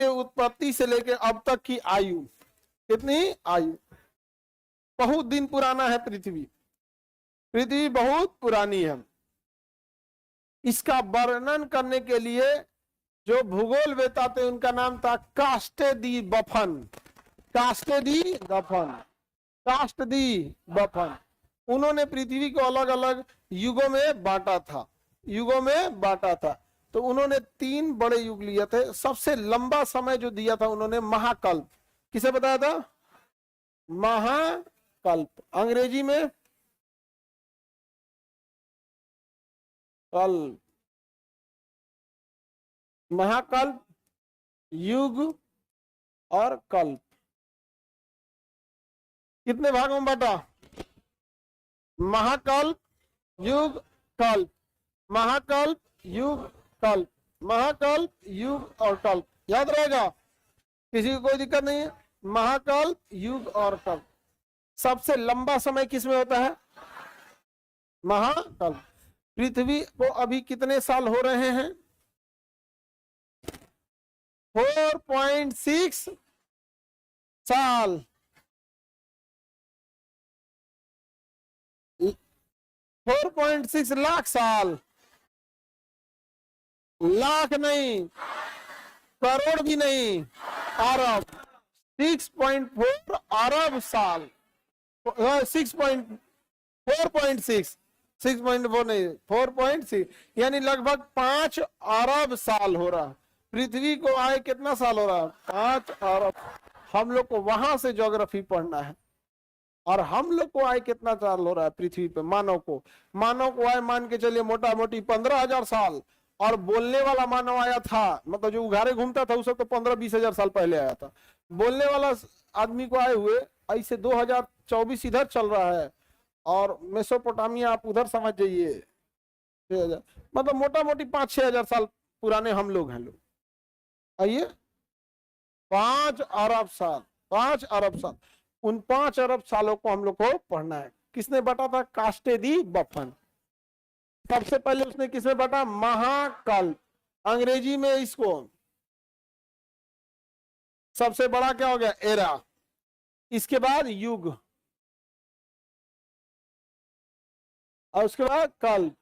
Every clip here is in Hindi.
के उत्पत्ति से लेकर अब तक की आयु, कितनी आयु, बहुत दिन पुराना है पृथ्वी, पृथ्वी बहुत पुरानी है। इसका वर्णन करने के लिए जो भूगोल वेता थे उनका नाम था कास्टे दी बफन, कास्टे दी बफन, कास्ट दी बफन। उन्होंने पृथ्वी को अलग अलग युगों में बांटा था, युगों में बांटा था। तो उन्होंने 3 बड़े युग लिए थे। सबसे लंबा समय जो दिया था उन्होंने महाकल्प, किसे बताया था, महाकल्प, अंग्रेजी में कल्प, महाकल्प, युग और कल्प। कितने भागों में बांटा, महाकल्प, युग, कल्प, महाकल्प, युग, कल्प, महाकल्प, युग और कल्प। याद रहेगा, किसी को कोई दिक्कत नहीं है। महाकल्प, युग और कल्प। सबसे लंबा समय किसमें होता है, महाकल्प। पृथ्वी को अभी कितने साल हो रहे हैं, 4.6 साल, 4.6 लाख साल, लाख नहीं, करोड़ भी नहीं, अरब, 6.4 अरब साल, 4.6, 6.4 नहीं, 4.6 यानी लगभग 5 अरब साल हो रहा है। पृथ्वी को आए कितना साल हो रहा है, 5 अरब। हम लोग को वहां से ज्योग्राफी पढ़ना है। और हम लोग को आए कितना साल हो रहा है पृथ्वी पे, मानव को आए मान के चलिए मोटा मोटी 15,000 साल। और बोलने वाला मानव आया था, मतलब जो उघारे घूमता था उसे तो 15-20 हजार साल पहले आया था। बोलने वाला आदमी को आए हुए ऐसे 2024 इधर चल रहा है, और मेसोपोटामिया आप उधर समझ जाइए, 6,000, मतलब मोटा मोटी 5-6 हजार साल पुराने हम लोग हैं लोग। आइए 5 अरब साल, 5 अरब साल। उन 5 अरब सालों को हम लोग को पढ़ना है। किसने बांटा था, कास्टे दी बफन। सबसे पहले उसने किसने बांटा, महाकल्प, अंग्रेजी में इसको सबसे बड़ा क्या हो गया, एरा। इसके बाद युग, और उसके बाद कल्प,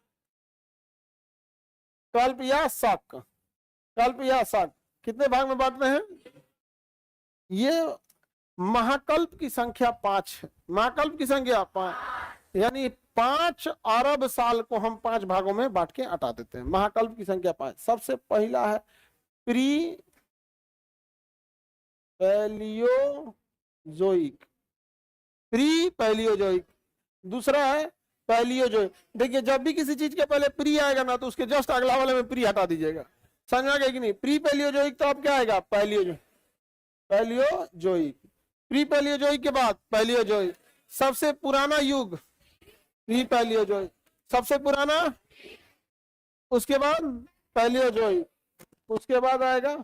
कल्प या शक, कल्प या शक। कितने भाग में बांटते हैं, ये महाकल्प की संख्या 5 है, महाकल्प की संख्या 5, यानी 5 अरब साल को हम 5 भागों में बांट के हटा देते हैं। महाकल्प की संख्या 5। सबसे पहला है प्री पैलियोजोइक, प्री पैलियोजोइक। दूसरा है पैलियोजोइक। देखिए जब भी किसी चीज के पहले प्री आएगा ना, तो उसके जस्ट अगला वाले में प्री हटा दीजिएगा। समझ में आ गया कि नहीं, प्री पैलियोजोइक तो अब क्या आएगा, पैलियोजोइक, पैलियोजोइक। प्री पैलियोजोइक के बाद पैलियोजोइक। सबसे पुराना युग प्री पैलियोजोइक, सबसे पुराना, उसके बाद पैलियोजोइक, उसके बाद आएगा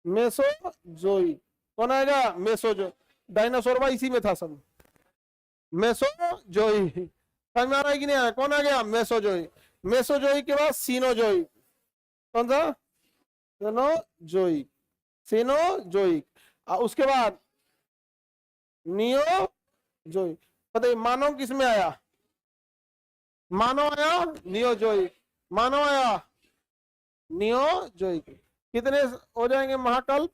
मेसोजोइक। कौन आएगा, मेसोजोइक। डायनासोर भाई इसी में था सब, मेसोजोइक। समझ में आ रहा है कि नहीं आ रहा, कौन आ गया, मेसोजोइक। मेसोजोइक के बाद सीनोजोइक। कौन सा, सीनोजोइक, सीनोजोइक। उसके बाद नियोजोइक। बताइए मानव किस में आया, मानव आया नियोजोइक, मानव आया नियोजोइक। कितने हो जाएंगे महाकल्प,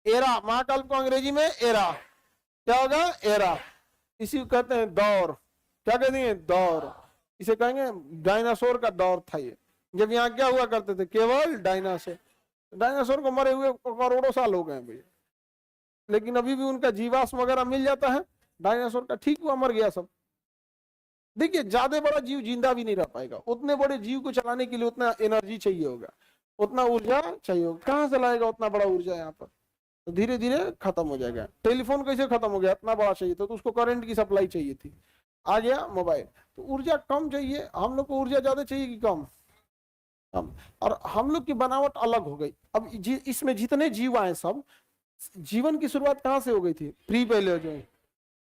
एरा। महाकल्प को अंग्रेजी में एरा, क्या होगा, एरा। इसी को कहते हैं दौर। क्या कहते हैं, दौर। इसे कहेंगे डायनासोर का दौर था ये। जब यहाँ क्या हुआ करते थे, केवल डायनासोर। डायनासोर को मरे हुए करोड़ों साल हो गए भैया, लेकिन अभी भी उनका जीवाश्म वगैरह मिल जाता है। डायनासोर का ठीक हुआ, मर गया सब। देखिए ज्यादा बड़ा जीव जिंदा भी नहीं रह पाएगा। उतने बड़े जीव को चलाने के लिए उतना एनर्जी चाहिए होगा, उतना ऊर्जा चाहिए होगा। कहाँ से लाएगा उतना बड़ा ऊर्जा यहाँ पर, तो धीरे धीरे खत्म हो जाएगा। टेलीफोन कैसे खत्म हो गया, इतना बड़ा चाहिए तो उसको करंट की सप्लाई चाहिए थी, आ गया मोबाइल। तो ऊर्जा कम चाहिए, हम लोग को ऊर्जा ज्यादा चाहिए कि कम, कम। और हम लोग की बनावट अलग हो गई। अब इसमें जितने जीव आए सब, जीवन की शुरुआत कहाँ से हो गई थी, प्री पैलियोजोइक।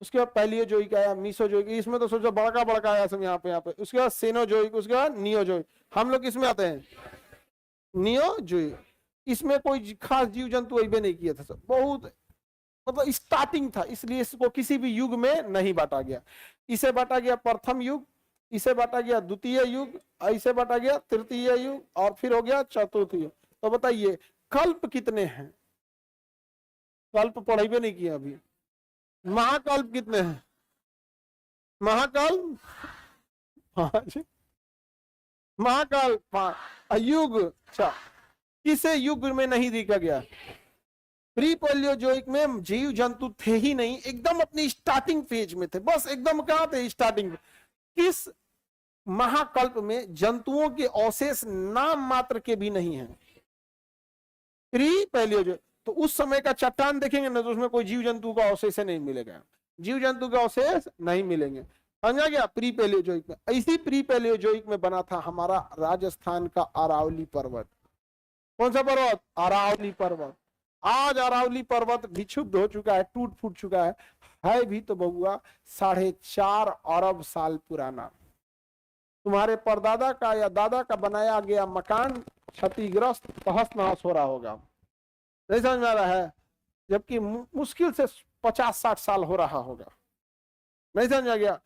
उसके बाद पैलियोजोइक आया, मीसोजोइक, इसमें तो सोचो बड़का बड़का आया सब यहाँ पे। उसके बाद सेनोजोइक, उसके बाद नियोजोइक। हम लोग किसमें आते हैं, नियोजोइक। इसमें कोई खास जीव जंतु अबे नहीं किए थे सब, बहुत मतलब स्टार्टिंग था, इसलिए इसको किसी भी युग में नहीं बांटा गया। इसे बांटा गया प्रथम युग, इसे बांटा गया द्वितीय युग, इसे बांटा गया तृतीय युग, और फिर हो गया चतुर्थ युग। तो बताइए कल्प कितने हैं? कल्प पढ़ाई नहीं किया अभी। महाकल्प कितने हैं? महाकल्प 5, महाकल्प 5, युग। अच्छा, किसे युग में नहीं देखा गया? प्री पैलियोजोइक में जीव जंतु थे ही नहीं, एकदम अपनी स्टार्टिंग फेज में थे, बस एकदम कहां थे? स्टार्टिंग में। किस महाकल्प में जंतुओं के अवशेष नाम मात्र के भी नहीं है? Pre Palaeozoic. तो उस समय का चट्टान देखेंगे ना तो उसमें कोई जीव जंतु का अवशेष नहीं मिलेगा, जीव जंतु का अवशेष नहीं मिलेंगे, समझा गया? प्री पैलियोजोइक में। इसी प्री पैलियोजोइक में बना था हमारा राजस्थान का अरावली पर्वत। कौन सा पर्वत? अरावली पर्वत। आज अरावली पर्वत विक्षुब्ध हो चुका है, टूट फूट चुका है भी तो बहुआ 4.5 अरब साल पुराना। तुम्हारे परदादा का या दादा का बनाया गया मकान क्षतिग्रस्त, तहस नहस हो रहा होगा, नहीं समझ में आ रहा है? जबकि मुश्किल से 50-60 साल हो रहा होगा, नहीं समझ आ गया?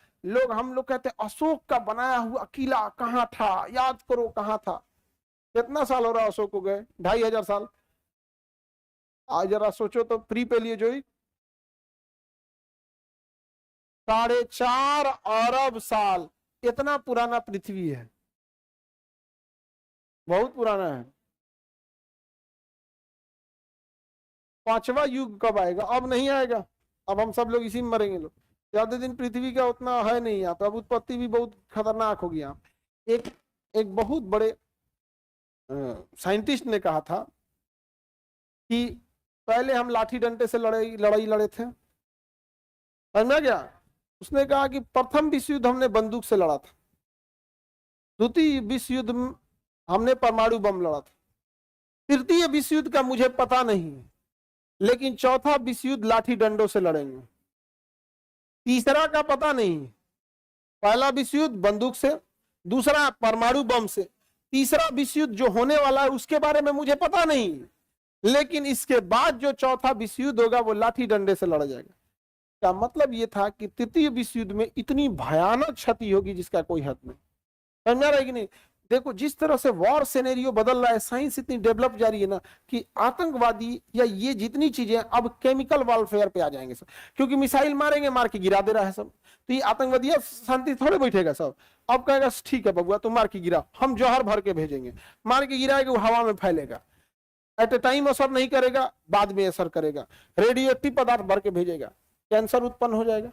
हम लोग कहते हैं अशोक का बनाया हुआ किला कहाँ था, याद करो कहाँ था। कितना साल हो रहा अशोक को गए? 2500 साल। आज जरा सोचो तो प्री पैलियोजोइक 4.5 अरब साल, इतना पुराना पृथ्वी है, बहुत पुराना है। 5वां युग कब आएगा? अब नहीं आएगा, अब हम सब लोग इसी में मरेंगे। लोग ज्यादा दिन पृथ्वी का उतना है नहीं यहाँ पे, अब उत्पत्ति भी बहुत खतरनाक होगी यहाँ। एक बहुत बड़े साइंटिस्ट ने कहा था कि पहले हम लाठी डंडे से लड़ाई लड़े थे, समझ गया? उसने कहा कि प्रथम विश्व युद्ध हमने बंदूक से लड़ा था, द्वितीय विश्व युद्ध हमने परमाणु बम लड़ा था, तृतीय विश्व युद्ध का मुझे पता नहीं, लेकिन चौथा विश्व युद्ध लाठी डंडों से लड़ेंगे, तीसरा का पता नहीं। पहला विश्व युद्ध बंदूक से, दूसरा परमाणु बम से, तीसरा विश्व युद्ध जो होने वाला है उसके बारे में मुझे पता नहीं, लेकिन इसके बाद जो चौथा विश्व युद्ध होगा वो लाठी डंडे से लड़ा जाएगा। का मतलब ये था कि तृतीय विश्व युद्ध में इतनी भयानक क्षति होगी जिसका कोई हद नहीं, समझ रहा है कि नहीं? देखो जिस तरह से वॉर सिनेरियो बदल रहा है, साइंस इतनी डेवलप जा रही है ना कि आतंकवादी या ये जितनी चीजें अब केमिकल वॉरफेयर पे आ जाएंगे सब, क्योंकि मिसाइल मारेंगे, मार के गिरा दे रहा है सब। तो ये आतंकवादी शांति थोड़े बैठेगा सब, अब कहेगा ठीक है बबुआ तुम मार के गिरा, हम जौहर भर के भेजेंगे, मार के गिराएगा वो हवा में फैलेगा, एट ए टाइम असर नहीं करेगा, बाद में असर करेगा, रेडियो एक्टिव पदार्थ भर के भेजेगा, कैंसर उत्पन्न हो जाएगा,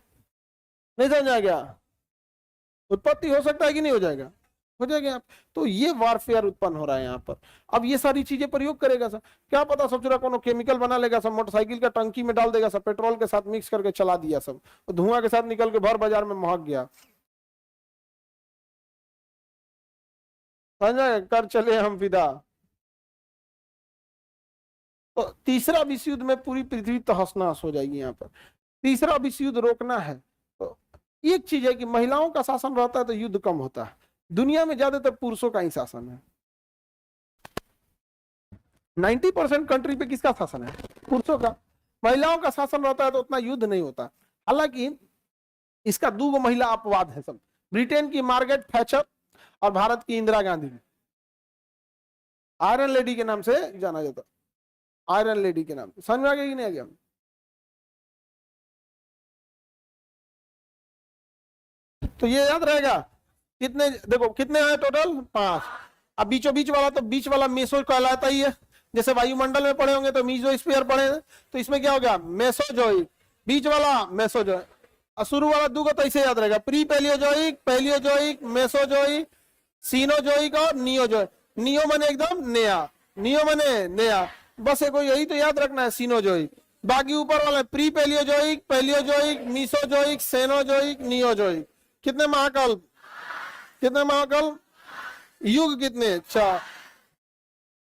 नहीं समझ आ गया? उत्पत्ति हो सकता है कि नहीं हो जाएगा? हो जाएगा। आप तो ये वारफेयर उत्पन्न हो रहा है यहाँ पर। अब ये सारी चीजें प्रयोग करेगा सब, क्या पता सब चुरा कोनो केमिकल बना लेगा सब, मोटरसाइकिल का टंकी में डाल देगा सब, पेट्रोल के साथ मिक्स करके चला दिया सब, धुआं के साथ निकल के भर बाजार में महक गया, समझे? कर चले हम विदा। तो तीसरा विश्व युद्ध में पूरी पृथ्वी तहस नहस हो जाएगी यहाँ पर। तीसरा विश्व युद्ध रोकना है तो एक चीज है कि महिलाओं का शासन रहता है तो युद्ध कम होता है। दुनिया में ज्यादातर पुरुषों का ही शासन है, 90% कंट्री पे किसका शासन है? पुरुषों का। महिलाओं का शासन रहता है तो उतना युद्ध नहीं होता। हालांकि इसका 2 महिला अपवाद है सब, ब्रिटेन की मार्गरेट थैचर और भारत की इंदिरा गांधी, आयरन लेडी के नाम से जाना जाता, आयरन लेडी के नाम से। समझ में आ गया कि नहीं आ गया? तो ये याद रहेगा कितने, देखो कितने हैं टोटल? 5। अब बीचों बीच वाला, तो बीच वाला मेसो कहलाता ही है, जैसे वायुमंडल में पढ़े होंगे तो मीजोस्फीयर पढ़े हैं, तो इसमें क्या हो गया? मेसोजोइक, बीच वाला मेसोजोइक, और शुरू वाला 2 तो ऐसे याद रहेगा, pre Palaeozoic, Palaeozoic, Mesozoic, Cenozoic और नियोजोइक। नियो मने एकदम नया, नियो मने नया, बस एक यही तो याद रखना है सीनोजोइक। बाकी ऊपर वाला pre Palaeozoic, Palaeozoic, Mesozoic, Cenozoic, Neozoic. कितने महाकल्प? कितने महाकल्प? युग कितने? 4।